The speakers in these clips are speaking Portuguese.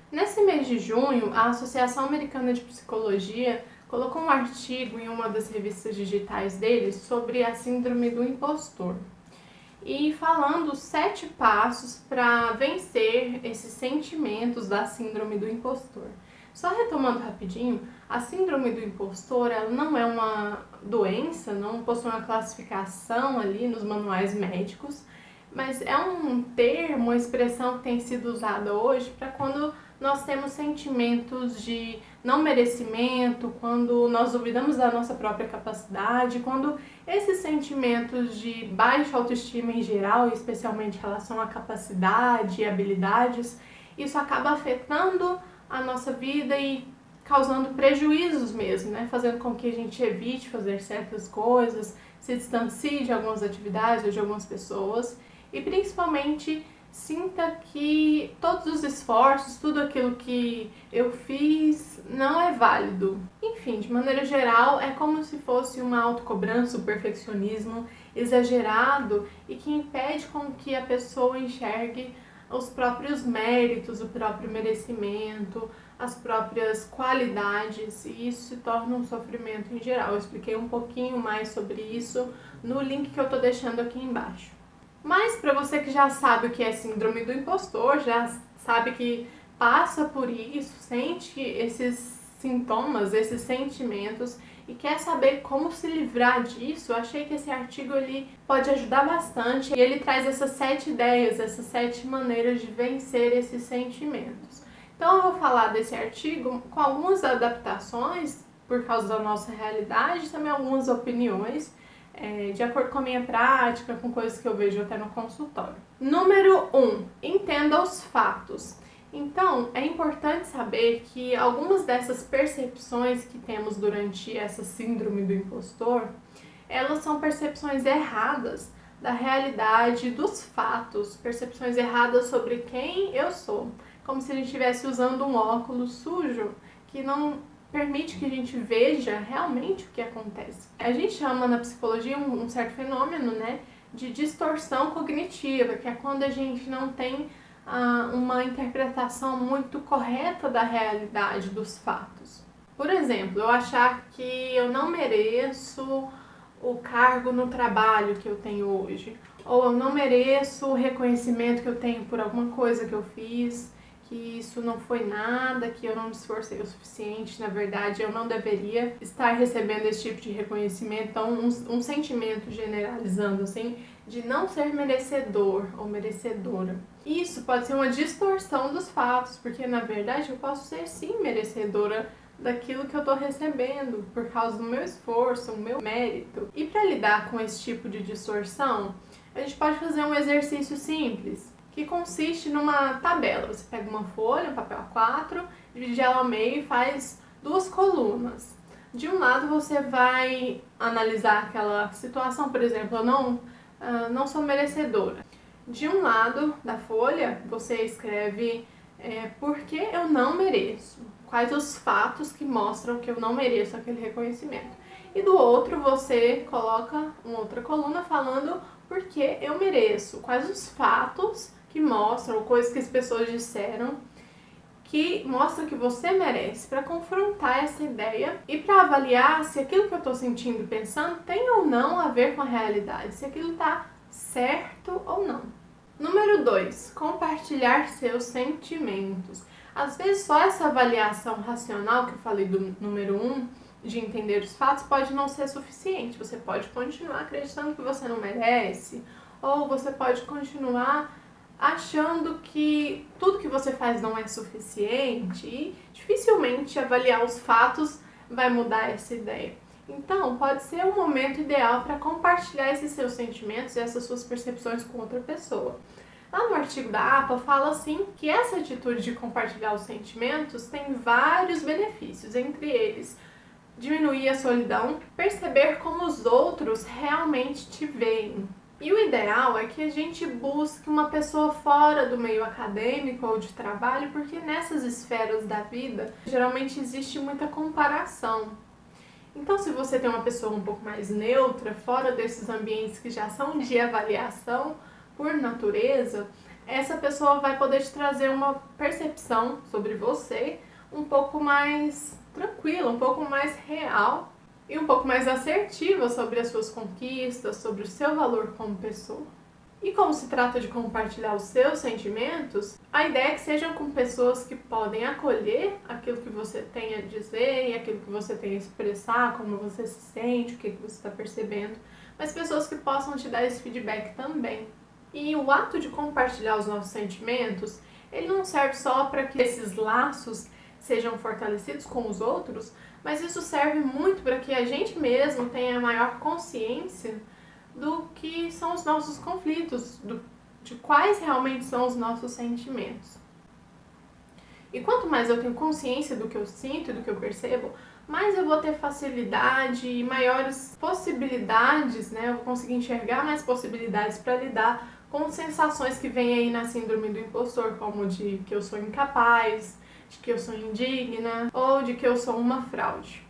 Nesse mês de junho, a Associação Americana de Psicologia colocou um artigo em uma das revistas digitais deles sobre a síndrome do impostor e falando 7 passos para vencer esses sentimentos da síndrome do impostor. Só retomando rapidinho, a síndrome do impostor ela não é uma doença, não possui uma classificação ali nos manuais médicos, mas é um termo, uma expressão que tem sido usada hoje para quando nós temos sentimentos de não merecimento, quando nós duvidamos da nossa própria capacidade, quando esses sentimentos de baixa autoestima em geral, especialmente em relação à capacidade e habilidades, isso acaba afetando a nossa vida e causando prejuízos mesmo, né? Fazendo com que a gente evite fazer certas coisas, se distancie de algumas atividades ou de algumas pessoas e principalmente sinta que todos os esforços, tudo aquilo que eu fiz não é válido. Enfim, de maneira geral, é como se fosse uma autocobrança, um perfeccionismo exagerado e que impede com que a pessoa enxergue os próprios méritos, o próprio merecimento, as próprias qualidades, e isso se torna um sofrimento em geral. Eu expliquei um pouquinho mais sobre isso no link que eu tô deixando aqui embaixo. Mas para você que já sabe o que é síndrome do impostor, já sabe que passa por isso, sente esses sintomas, esses sentimentos e quer saber como se livrar disso, eu achei que esse artigo ele pode ajudar bastante e ele traz essas 7 ideias, essas 7 maneiras de vencer esses sentimentos. Então eu vou falar desse artigo com algumas adaptações por causa da nossa realidade, também algumas opiniões, de acordo com a minha prática, com coisas que eu vejo até no consultório. Número 1. Entenda os fatos. Então, é importante saber que algumas dessas percepções que temos durante essa síndrome do impostor, elas são percepções erradas da realidade dos fatos, percepções erradas sobre quem eu sou, como se a gente estivesse usando um óculos sujo que não permite que a gente veja realmente o que acontece. A gente chama na psicologia um certo fenômeno, né, de distorção cognitiva, que é quando a gente não tem uma interpretação muito correta da realidade dos fatos. Por exemplo, eu achar que eu não mereço o cargo no trabalho que eu tenho hoje, ou eu não mereço o reconhecimento que eu tenho por alguma coisa que eu fiz, que isso não foi nada, que eu não me esforcei o suficiente, na verdade eu não deveria estar recebendo esse tipo de reconhecimento. Então um sentimento generalizando assim de não ser merecedor ou merecedora. Isso pode ser uma distorção dos fatos, porque na verdade eu posso ser sim merecedora daquilo que eu estou recebendo por causa do meu esforço, o meu mérito. E para lidar com esse tipo de distorção, a gente pode fazer um exercício simples, que consiste numa tabela. Você pega uma folha, um papel A4, divide ela ao meio e faz 2 colunas. De um lado você vai analisar aquela situação, por exemplo, eu não sou merecedora. De um lado da folha você escreve por que eu não mereço, quais os fatos que mostram que eu não mereço aquele reconhecimento. E do outro você coloca uma outra coluna falando por que eu mereço, quais os fatos que mostram, coisas que as pessoas disseram, que mostram que você merece, para confrontar essa ideia e para avaliar se aquilo que eu estou sentindo e pensando tem ou não a ver com a realidade, se aquilo está certo ou não. Número 2, compartilhar seus sentimentos. Às vezes só essa avaliação racional que eu falei do número 1, de entender os fatos, pode não ser suficiente. Você pode continuar acreditando que você não merece, ou você pode continuar achando que tudo que você faz não é suficiente e dificilmente avaliar os fatos vai mudar essa ideia. Então, pode ser um momento ideal para compartilhar esses seus sentimentos e essas suas percepções com outra pessoa. Lá no artigo da APA fala assim que essa atitude de compartilhar os sentimentos tem vários benefícios, entre eles diminuir a solidão, perceber como os outros realmente te veem. E o ideal é que a gente busque uma pessoa fora do meio acadêmico ou de trabalho, porque nessas esferas da vida geralmente existe muita comparação. Então, se você tem uma pessoa um pouco mais neutra, fora desses ambientes que já são de avaliação por natureza, essa pessoa vai poder te trazer uma percepção sobre você um pouco mais tranquila, um pouco mais real e um pouco mais assertiva sobre as suas conquistas, sobre o seu valor como pessoa. E como se trata de compartilhar os seus sentimentos, a ideia é que sejam com pessoas que podem acolher aquilo que você tem a dizer e aquilo que você tem a expressar, como você se sente, o que você está percebendo, mas pessoas que possam te dar esse feedback também. E o ato de compartilhar os nossos sentimentos, ele não serve só para que esses laços sejam fortalecidos com os outros, mas isso serve muito para que a gente mesmo tenha maior consciência do que são os nossos conflitos, de quais realmente são os nossos sentimentos. E quanto mais eu tenho consciência do que eu sinto e do que eu percebo, mais eu vou ter facilidade e maiores possibilidades, né? Eu vou conseguir enxergar mais possibilidades para lidar com sensações que vêm aí na síndrome do impostor, como de que eu sou incapaz, de que eu sou indigna ou de que eu sou uma fraude.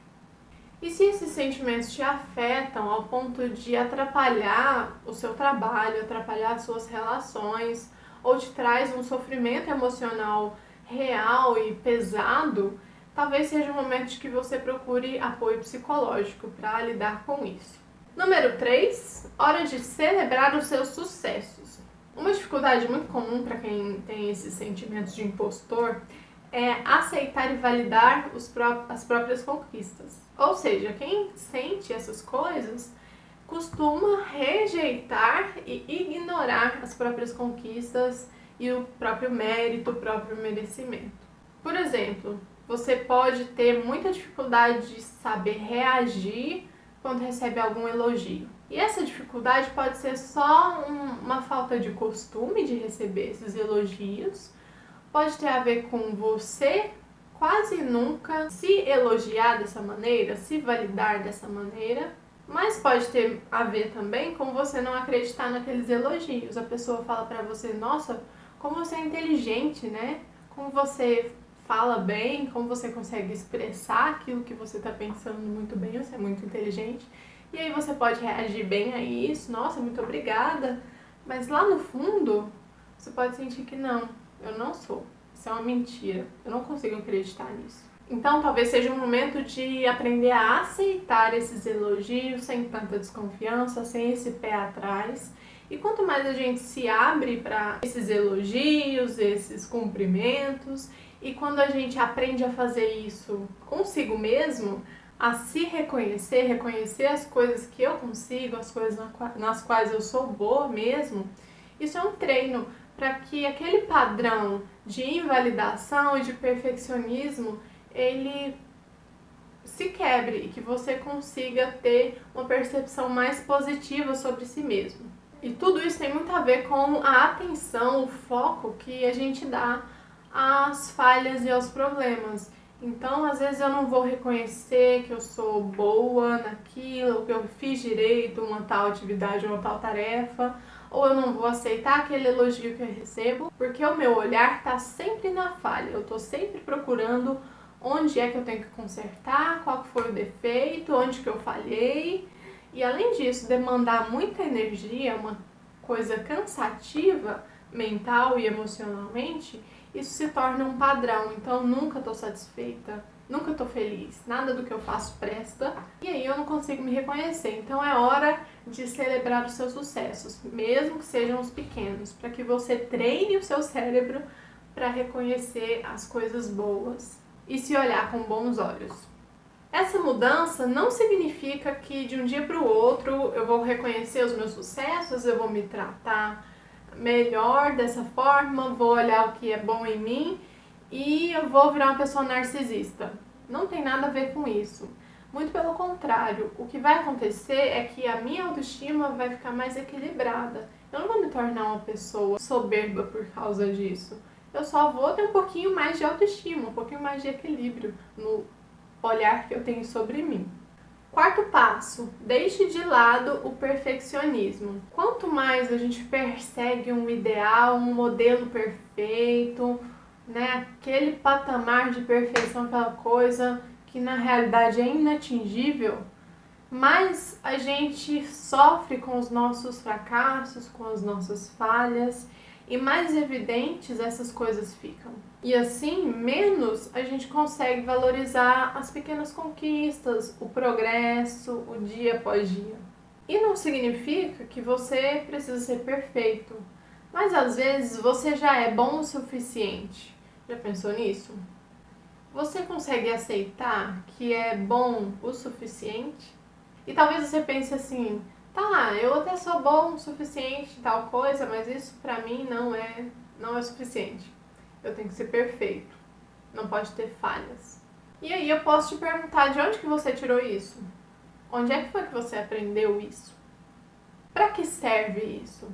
E se esses sentimentos te afetam ao ponto de atrapalhar o seu trabalho, atrapalhar as suas relações, ou te traz um sofrimento emocional real e pesado, talvez seja o momento de que você procure apoio psicológico para lidar com isso. Número 3, hora de celebrar os seus sucessos. Uma dificuldade muito comum para quem tem esses sentimentos de impostor é aceitar e validar as próprias conquistas. Ou seja, quem sente essas coisas costuma rejeitar e ignorar as próprias conquistas e o próprio mérito, o próprio merecimento. Por exemplo, você pode ter muita dificuldade de saber reagir quando recebe algum elogio. E essa dificuldade pode ser só uma falta de costume de receber esses elogios, pode ter a ver com você quase nunca se elogiar dessa maneira, se validar dessa maneira, mas pode ter a ver também com você não acreditar naqueles elogios. A pessoa fala pra você, nossa, como você é inteligente, né? Como você fala bem, como você consegue expressar aquilo que você tá pensando muito bem, você é muito inteligente. E aí você pode reagir bem a isso, nossa, muito obrigada, mas lá no fundo você pode sentir que não, eu não sou. Isso é uma mentira. Eu não consigo acreditar nisso. Então, talvez seja um momento de aprender a aceitar esses elogios sem tanta desconfiança, sem esse pé atrás. E quanto mais a gente se abre para esses elogios, esses cumprimentos, e quando a gente aprende a fazer isso consigo mesmo, a se reconhecer, reconhecer as coisas que eu consigo, as coisas nas quais eu sou boa mesmo, isso é um treino para que aquele padrão de invalidação e de perfeccionismo, ele se quebre e que você consiga ter uma percepção mais positiva sobre si mesmo. E tudo isso tem muito a ver com a atenção, o foco que a gente dá às falhas e aos problemas. Então, às vezes eu não vou reconhecer que eu sou boa naquilo, que eu fiz direito uma tal atividade, uma tal tarefa, ou eu não vou aceitar aquele elogio que eu recebo, porque o meu olhar está sempre na falha. Eu estou sempre procurando onde é que eu tenho que consertar, qual que foi o defeito, onde que eu falhei. E além disso, demandar muita energia, uma coisa cansativa mental e emocionalmente, isso se torna um padrão. Então, nunca estou satisfeita, nunca estou feliz, nada do que eu faço presta, e aí eu não consigo me reconhecer. Então é hora de celebrar os seus sucessos, mesmo que sejam os pequenos, para que você treine o seu cérebro para reconhecer as coisas boas e se olhar com bons olhos. Essa mudança não significa que de um dia para o outro eu vou reconhecer os meus sucessos, eu vou me tratar melhor dessa forma, vou olhar o que é bom em mim e eu vou virar uma pessoa narcisista. Não tem nada a ver com isso. Muito pelo contrário, o que vai acontecer é que a minha autoestima vai ficar mais equilibrada. Eu não vou me tornar uma pessoa soberba por causa disso. Eu só vou ter um pouquinho mais de autoestima, um pouquinho mais de equilíbrio no olhar que eu tenho sobre mim. Quarto passo, deixe de lado o perfeccionismo. Quanto mais a gente persegue um ideal, um modelo perfeito, né, aquele patamar de perfeição, aquela coisa que na realidade é inatingível, mais a gente sofre com os nossos fracassos, com as nossas falhas, e mais evidentes essas coisas ficam. E assim, menos a gente consegue valorizar as pequenas conquistas, o progresso, o dia após dia. E não significa que você precisa ser perfeito, mas às vezes você já é bom o suficiente. Já pensou nisso? Você consegue aceitar que é bom o suficiente? E talvez você pense assim, tá, eu até sou bom o suficiente em tal coisa, mas isso pra mim não é suficiente. Eu tenho que ser perfeito. Não pode ter falhas. E aí eu posso te perguntar, de onde que você tirou isso? Onde é que foi que você aprendeu isso? Para que serve isso?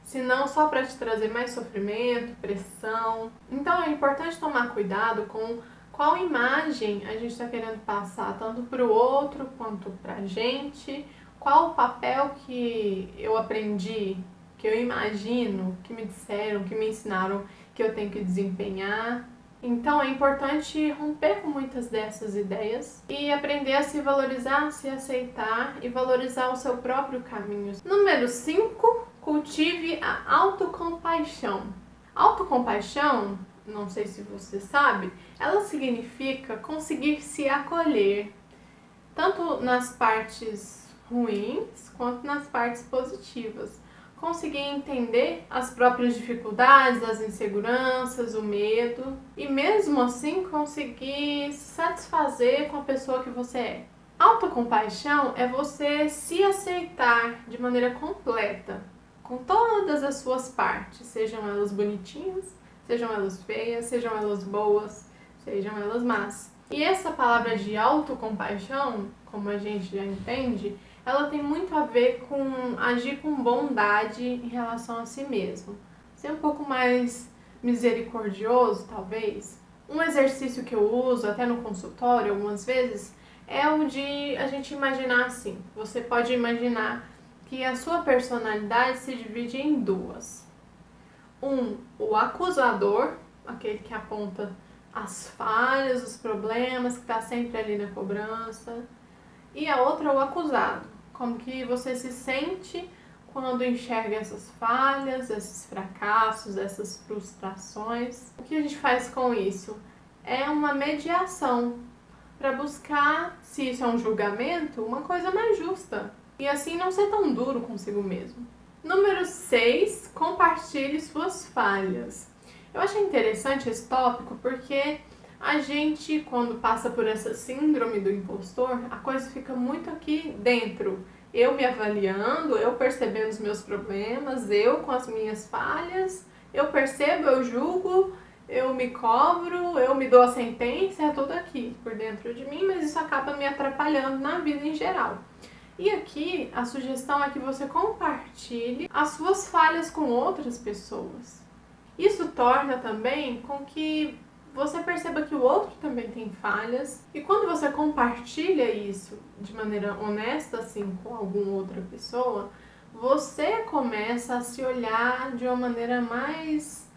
Se não só para te trazer mais sofrimento, pressão. Então é importante tomar cuidado com qual imagem a gente está querendo passar, tanto para o outro quanto para a gente. Qual o papel que eu aprendi, que eu imagino, que me disseram, que me ensinaram que eu tenho que desempenhar. Então é importante romper com muitas dessas ideias e aprender a se valorizar, se aceitar e valorizar o seu próprio caminho. Número 5, cultive a autocompaixão. Autocompaixão, não sei se você sabe, ela significa conseguir se acolher, tanto nas partes ruins quanto nas partes positivas. Conseguir entender as próprias dificuldades, as inseguranças, o medo e mesmo assim conseguir se satisfazer com a pessoa que você é. Autocompaixão é você se aceitar de maneira completa, com todas as suas partes, sejam elas bonitinhas, sejam elas feias, sejam elas boas, sejam elas más. E essa palavra de autocompaixão, como a gente já entende, ela tem muito a ver com agir com bondade em relação a si mesmo. Ser um pouco mais misericordioso, talvez. Um exercício que eu uso até no consultório algumas vezes é o de a gente imaginar assim. Você pode imaginar que a sua personalidade se divide em duas. O acusador, aquele que aponta as falhas, os problemas, que está sempre ali na cobrança. E a outra, o acusado. Como que você se sente quando enxerga essas falhas, esses fracassos, essas frustrações. O que a gente faz com isso? É uma mediação para buscar, se isso é um julgamento, uma coisa mais justa. E assim não ser tão duro consigo mesmo. Número 6, compartilhe suas falhas. Eu achei interessante esse tópico porque a gente, quando passa por essa síndrome do impostor, a coisa fica muito aqui dentro. Eu me avaliando, eu percebendo os meus problemas, eu com as minhas falhas, eu percebo, eu julgo, eu me cobro, eu me dou a sentença, é tudo aqui por dentro de mim, mas isso acaba me atrapalhando na vida em geral. E aqui a sugestão é que você compartilhe as suas falhas com outras pessoas. Isso torna também com que você perceba que o outro também tem falhas. E quando você compartilha isso de maneira honesta, assim, com alguma outra pessoa, você começa a se olhar de uma maneira mais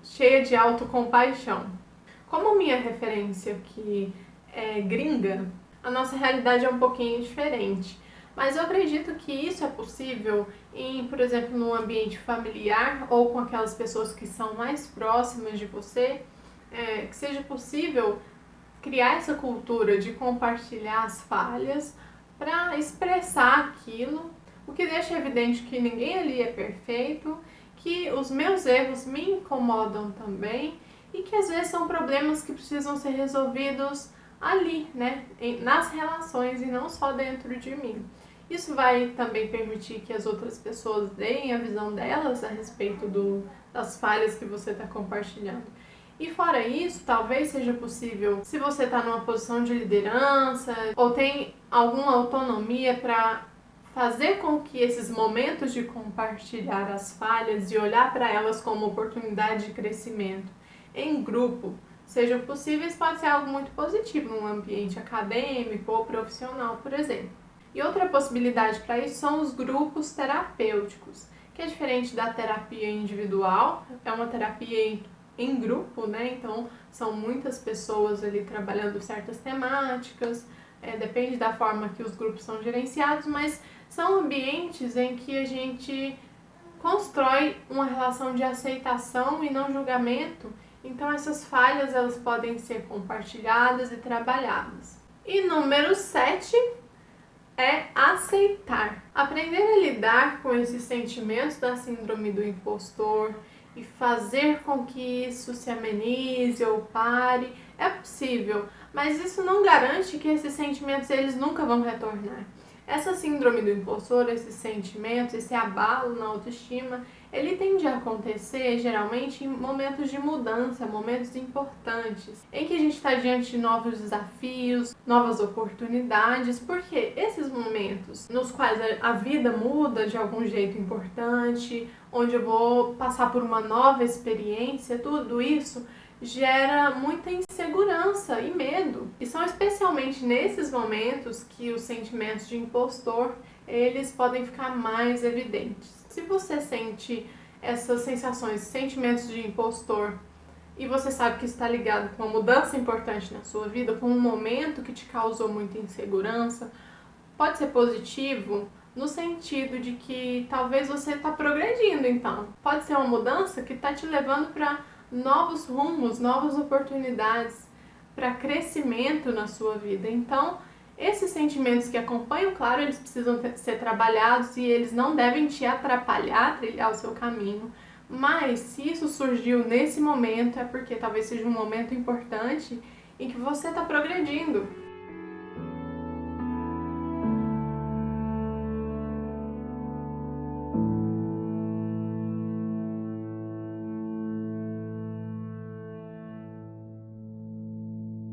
cheia de autocompaixão. Como minha referência aqui é gringa, a nossa realidade é um pouquinho diferente. Mas eu acredito que isso é possível por exemplo, no ambiente familiar ou com aquelas pessoas que são mais próximas de você, que seja possível criar essa cultura de compartilhar as falhas para expressar aquilo, o que deixa evidente que ninguém ali é perfeito, que os meus erros me incomodam também e que às vezes são problemas que precisam ser resolvidos ali, né, nas relações e não só dentro de mim. Isso vai também permitir que as outras pessoas deem a visão delas a respeito das falhas que você está compartilhando. E fora isso, talvez seja possível, se você está numa posição de liderança ou tem alguma autonomia para fazer com que esses momentos de compartilhar as falhas e olhar para elas como oportunidade de crescimento em grupo sejam possíveis, pode ser algo muito positivo num ambiente acadêmico ou profissional, por exemplo. E outra possibilidade para isso são os grupos terapêuticos, que é diferente da terapia individual, é uma terapia em grupo, né? Então são muitas pessoas ali trabalhando certas temáticas, depende da forma que os grupos são gerenciados, mas são ambientes em que a gente constrói uma relação de aceitação e não julgamento, então essas falhas elas podem ser compartilhadas e trabalhadas. E número 7 é aceitar. Aprender a lidar com esses sentimentos da síndrome do impostor e fazer com que isso se amenize ou pare é possível, mas isso não garante que esses sentimentos eles nunca vão retornar. Essa síndrome do impostor, esses sentimentos, esse abalo na autoestima, ele tende a acontecer geralmente em momentos de mudança, momentos importantes, em que a gente está diante de novos desafios, novas oportunidades, porque esses momentos nos quais a vida muda de algum jeito importante, onde eu vou passar por uma nova experiência, tudo isso gera muita insegurança e medo. E são especialmente nesses momentos que os sentimentos de impostor, eles podem ficar mais evidentes. Se você sente essas sensações, sentimentos de impostor, e você sabe que está ligado com uma mudança importante na sua vida, com um momento que te causou muita insegurança, pode ser positivo no sentido de que talvez você está progredindo, então. Pode ser uma mudança que está te levando para novos rumos, novas oportunidades, para crescimento na sua vida. Então, esses sentimentos que acompanham, claro, eles precisam ser trabalhados e eles não devem te atrapalhar a trilhar o seu caminho. Mas se isso surgiu nesse momento, é porque talvez seja um momento importante em que você está progredindo.